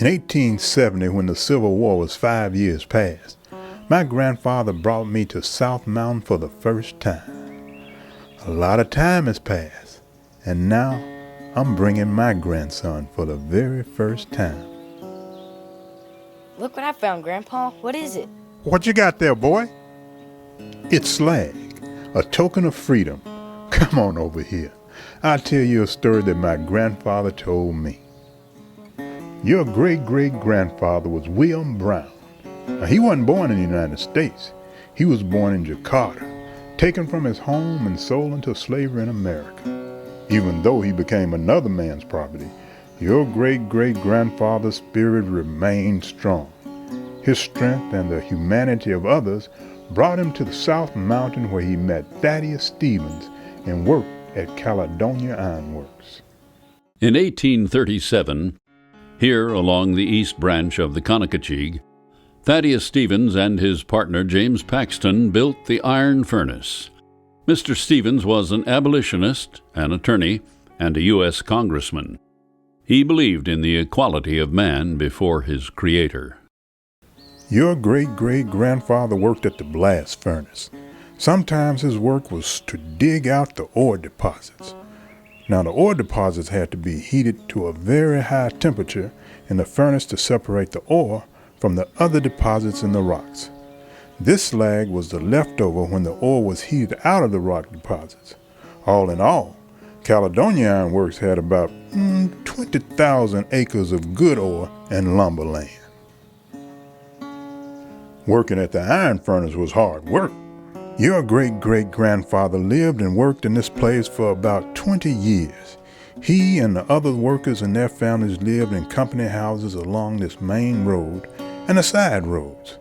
In 1870, when the Civil War was 5 years past, my grandfather brought me to South Mountain for the first time. A lot of time has passed, and now I'm bringing my grandson for the very first time. Look what I found, Grandpa. What is it? What you got there, boy? It's slag, a token of freedom. Come on over here. I'll tell you a story that my grandfather told me. Your great-great-grandfather was William Brown. Now, he wasn't born in the United States. He was born in Jakarta, taken from his home and sold into slavery in America. Even though he became another man's property, your great-great-grandfather's spirit remained strong. His strength and the humanity of others brought him to the South Mountain, where he met Thaddeus Stevens and worked at Caledonia Ironworks. In 1837, here along the east branch of the Conococheague, Thaddeus Stevens and his partner James Paxton built the iron furnace. Mr. Stevens was an abolitionist, an attorney, and a U.S. congressman. He believed in the equality of man before his Creator. Your great-great-grandfather worked at the blast furnace. Sometimes his work was to dig out the ore deposits. Now, the ore deposits had to be heated to a very high temperature in the furnace to separate the ore from the other deposits in the rocks. This slag was the leftover when the ore was heated out of the rock deposits. All in all, Caledonia Ironworks had about 20,000 acres of good ore and lumber land. Working at the iron furnace was hard work. Your great-great-grandfather lived and worked in this place for about 20 years. He and the other workers and their families lived in company houses along this main road and the side roads.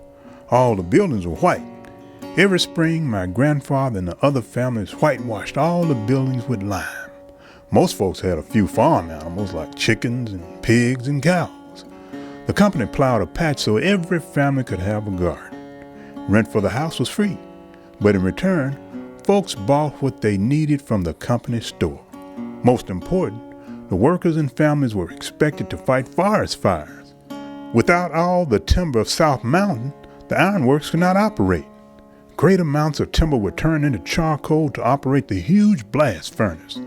All the buildings were white. Every spring, my grandfather and the other families whitewashed all the buildings with lime. Most folks had a few farm animals like chickens and pigs and cows. The company plowed a patch so every family could have a garden. Rent for the house was free, but in return, folks bought what they needed from the company store. Most important, the workers and families were expected to fight forest fires. Without all the timber of South Mountain, the ironworks could not operate. Great amounts of timber were turned into charcoal to operate the huge blast furnace.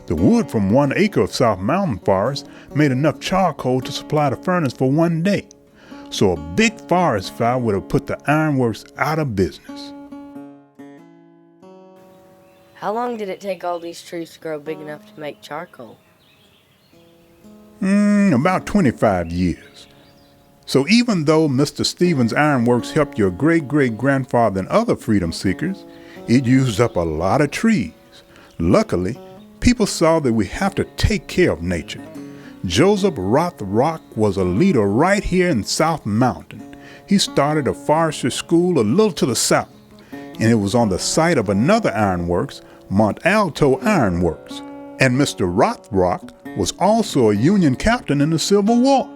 The wood from 1 acre of South Mountain forest made enough charcoal to supply the furnace for 1 day. So a big forest fire would have put the ironworks out of business. How long did it take all these trees to grow big enough to make charcoal? About 25 years. So even though Mr. Stevens' Ironworks helped your great-great-grandfather and other freedom seekers, it used up a lot of trees. Luckily, people saw that we have to take care of nature. Joseph Rothrock was a leader right here in South Mountain. He started a forestry school a little to the south, and it was on the site of another ironworks, Mont Alto Ironworks. And Mr. Rothrock was also a Union captain in the Civil War.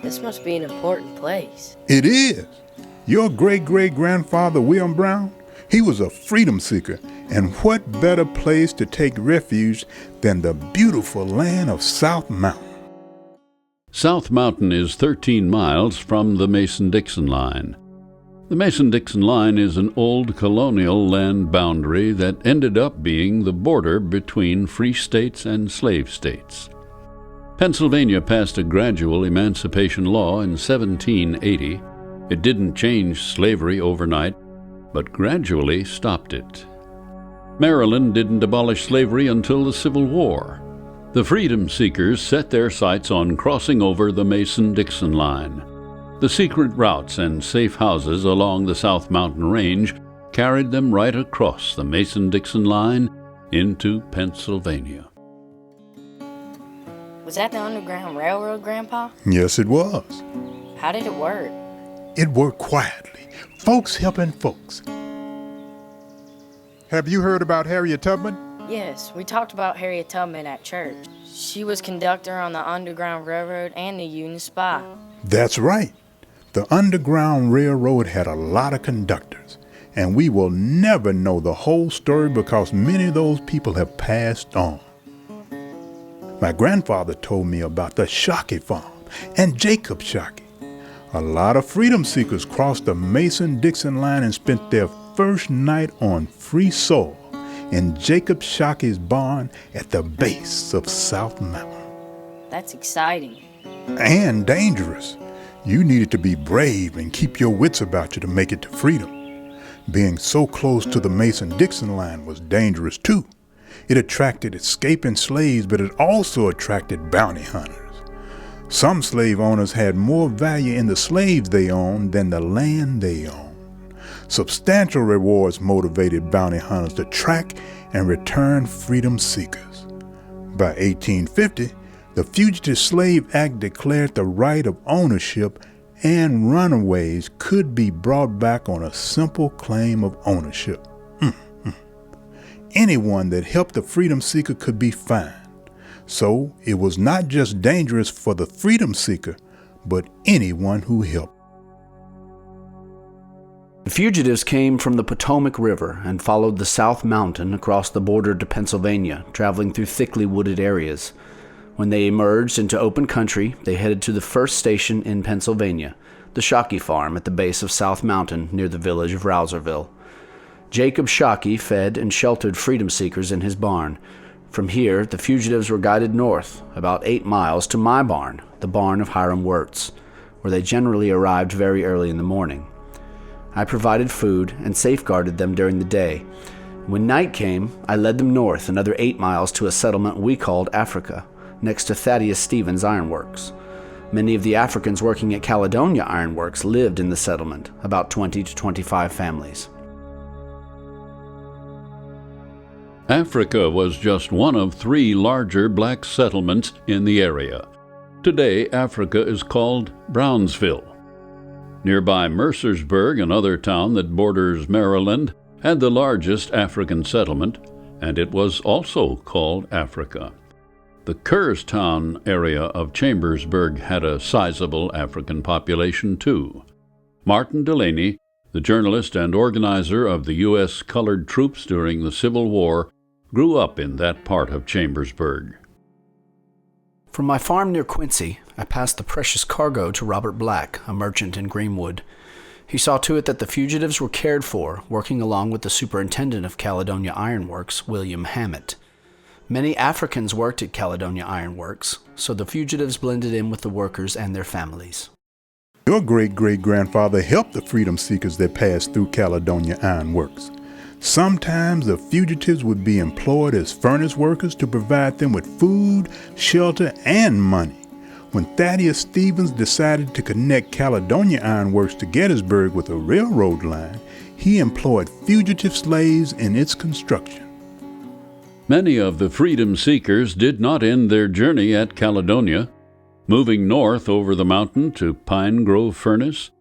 This must be an important place. It is. Your great-great-grandfather, William Brown, he was a freedom seeker, and what better place to take refuge than the beautiful land of South Mountain? South Mountain is 13 miles from the Mason-Dixon line. The Mason-Dixon line is an old colonial land boundary that ended up being the border between free states and slave states. Pennsylvania passed a gradual emancipation law in 1780. It didn't change slavery overnight, but gradually stopped it. Maryland didn't abolish slavery until the Civil War. The freedom seekers set their sights on crossing over the Mason-Dixon line. The secret routes and safe houses along the South Mountain Range carried them right across the Mason-Dixon line into Pennsylvania. Was that the Underground Railroad, Grandpa? Yes, it was. How did it work? It worked quietly, folks helping folks. Have you heard about Harriet Tubman? Yes, we talked about Harriet Tubman at church. She was conductor on the Underground Railroad and the Union Spy. That's right. The Underground Railroad had a lot of conductors, and we will never know the whole story because many of those people have passed on. My grandfather told me about the Shockey Farm, and Jacob Shockey. A lot of freedom seekers crossed the Mason-Dixon line and spent their first night on free soil in Jacob Shockey's barn at the base of South Mountain. That's exciting. And dangerous. You needed to be brave and keep your wits about you to make it to freedom. Being so close to the Mason-Dixon line was dangerous too. It attracted escaping slaves, but it also attracted bounty hunters. Some slave owners had more value in the slaves they owned than the land they owned. Substantial rewards motivated bounty hunters to track and return freedom seekers. By 1850, the Fugitive Slave Act declared the right of ownership, and runaways could be brought back on a simple claim of ownership. Anyone that helped the freedom seeker could be fined. So it was not just dangerous for the freedom seeker, but anyone who helped. The fugitives came from the Potomac River and followed the South Mountain across the border to Pennsylvania, traveling through thickly wooded areas. When they emerged into open country, they headed to the first station in Pennsylvania, the Shockey Farm at the base of South Mountain near the village of Rouserville. Jacob Shockey fed and sheltered freedom seekers in his barn. From here, the fugitives were guided north, about 8 miles, to my barn, the barn of Ironworks, where they generally arrived very early in the morning. I provided food and safeguarded them during the day. When night came, I led them north another 8 miles to a settlement we called Africa, next to Thaddeus Stevens' Ironworks. Many of the Africans working at Caledonia Ironworks lived in the settlement, about 20 to 25 families. Africa was just one of 3 larger black settlements in the area. Today, Africa is called Brownsville. Nearby Mercersburg, another town that borders Maryland, had the largest African settlement, and it was also called Africa. The Kerrstown area of Chambersburg had a sizable African population too. Martin Delaney, the journalist and organizer of the U.S. colored troops during the Civil War, grew up in that part of Chambersburg. From my farm near Quincy, I passed the precious cargo to Robert Black, a merchant in Greenwood. He saw to it that the fugitives were cared for, working along with the superintendent of Caledonia Ironworks, William Hammett. Many Africans worked at Caledonia Ironworks, so the fugitives blended in with the workers and their families. Your great-great-grandfather helped the freedom seekers that passed through Caledonia Ironworks. Sometimes the fugitives would be employed as furnace workers to provide them with food, shelter, and money. When Thaddeus Stevens decided to connect Caledonia Ironworks to Gettysburg with a railroad line, he employed fugitive slaves in its construction. Many of the freedom seekers did not end their journey at Caledonia, moving north over the mountain to Pine Grove Furnace,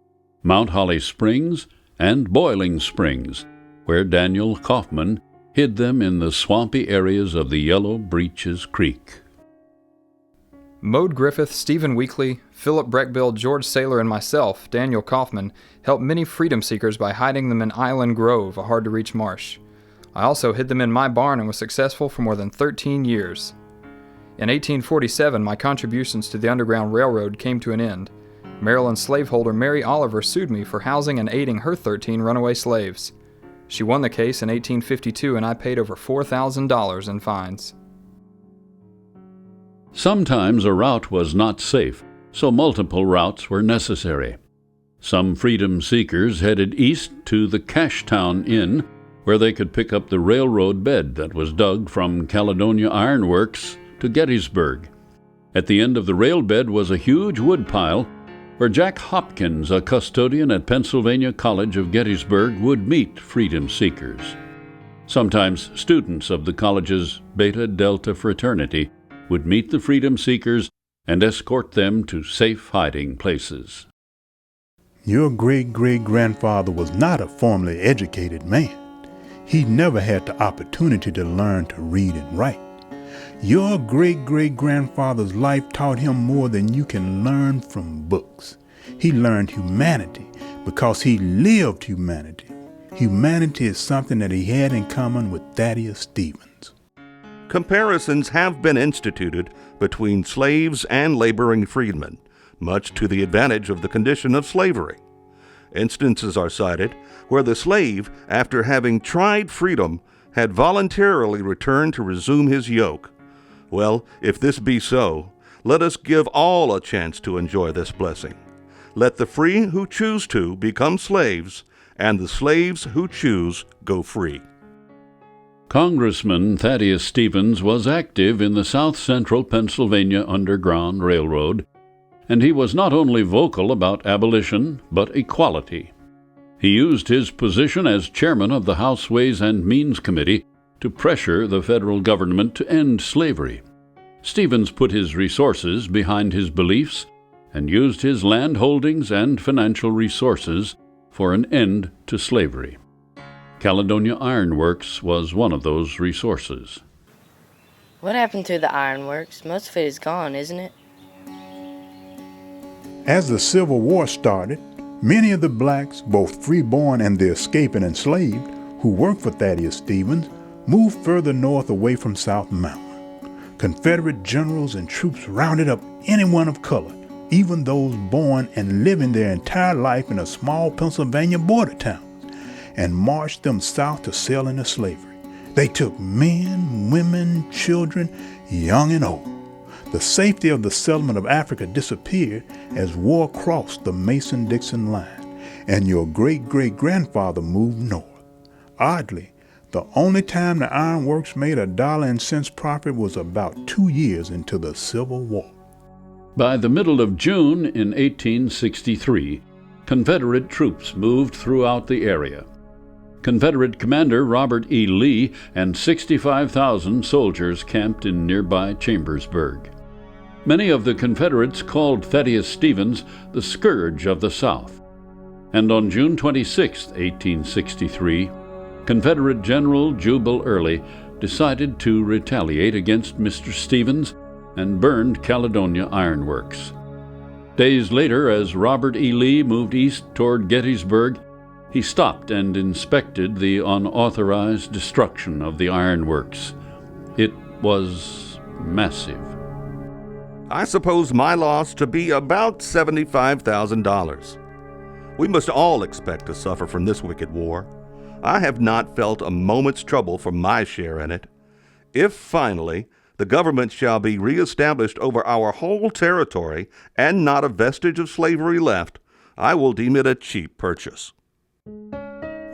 Mount Holly Springs, and Boiling Springs, where Daniel Kaufman hid them in the swampy areas of the Yellow Breeches Creek. Mode Griffith, Stephen Weekly, Philip Breckbill, George Saylor, and myself, Daniel Kaufman, helped many freedom seekers by hiding them in Island Grove, a hard-to-reach marsh. I also hid them in my barn and was successful for more than 13 years. In 1847, my contributions to the Underground Railroad came to an end. Maryland slaveholder Mary Oliver sued me for housing and aiding her 13 runaway slaves. She won the case in 1852, and I paid over $4,000 in fines. Sometimes a route was not safe, so multiple routes were necessary. Some freedom seekers headed east to the Cashtown Inn, where they could pick up the railroad bed that was dug from Caledonia Ironworks to Gettysburg. At the end of the rail bed was a huge woodpile where Jack Hopkins, a custodian at Pennsylvania College of Gettysburg, would meet freedom seekers. Sometimes students of the college's Beta Delta fraternity would meet the freedom seekers and escort them to safe hiding places. Your great-great-grandfather was not a formally educated man. He never had the opportunity to learn to read and write. Your great-great-grandfather's life taught him more than you can learn from books. He learned humanity because he lived humanity. Humanity is something that he had in common with Thaddeus Stevens. Comparisons have been instituted between slaves and laboring freedmen. much to the advantage of the condition of slavery. Instances are cited where the slave, after having tried freedom, had voluntarily returned to resume his yoke. Well, if this be so, let us give all a chance to enjoy this blessing. Let the free who choose to become slaves, and the slaves who choose go free. Congressman Thaddeus Stevens was active in the South Central Pennsylvania Underground Railroad, and he was not only vocal about abolition, but equality. He used his position as chairman of the House Ways and Means Committee to pressure the federal government to end slavery. Stevens put his resources behind his beliefs and used his land holdings and financial resources for an end to slavery. Caledonia Ironworks was one of those resources. What happened to the Ironworks? Most of it is gone, isn't it? As the Civil War started, many of the blacks, both freeborn and the escaping enslaved, who worked for Thaddeus Stevens, moved further north away from South Mountain. Confederate generals and troops rounded up anyone of color, even those born and living their entire life in a small Pennsylvania border town, and marched them south to sell into slavery. They took men, women, children, young and old. The safety of the settlement of Africa disappeared as war crossed the Mason-Dixon line, and your great-great-grandfather moved north. Oddly, the only time the Ironworks made $1.00 profit was about 2 years into the Civil War. By the middle of June in 1863, Confederate troops moved throughout the area. Confederate Commander Robert E. Lee and 65,000 soldiers camped in nearby Chambersburg. Many of the Confederates called Thaddeus Stevens the scourge of the South. And on June 26, 1863, Confederate General Jubal Early decided to retaliate against Mr. Stevens and burned Caledonia Ironworks. Days later, as Robert E. Lee moved east toward Gettysburg, he stopped and inspected the unauthorized destruction of the ironworks. It was massive. I suppose my loss to be about $75,000. We must all expect to suffer from this wicked war. I have not felt a moment's trouble for my share in it. If finally the government shall be reestablished over our whole territory and not a vestige of slavery left, I will deem it a cheap purchase.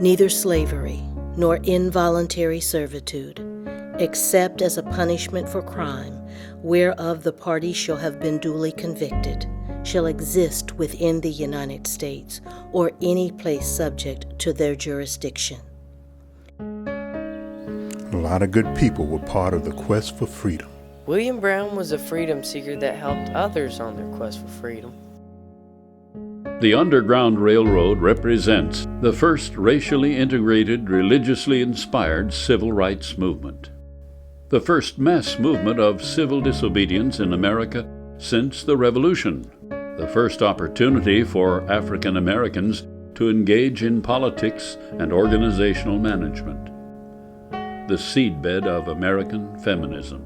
Neither slavery nor involuntary servitude, except as a punishment for crime, whereof the party shall have been duly convicted, shall exist within the United States or any place subject to their jurisdiction. A lot of good people were part of the quest for freedom. William Brown was a freedom seeker that helped others on their quest for freedom. The Underground Railroad represents the first racially integrated, religiously inspired civil rights movement. The first mass movement of civil disobedience in America since the Revolution. The first opportunity for African Americans to engage in politics and organizational management. The seedbed of American feminism.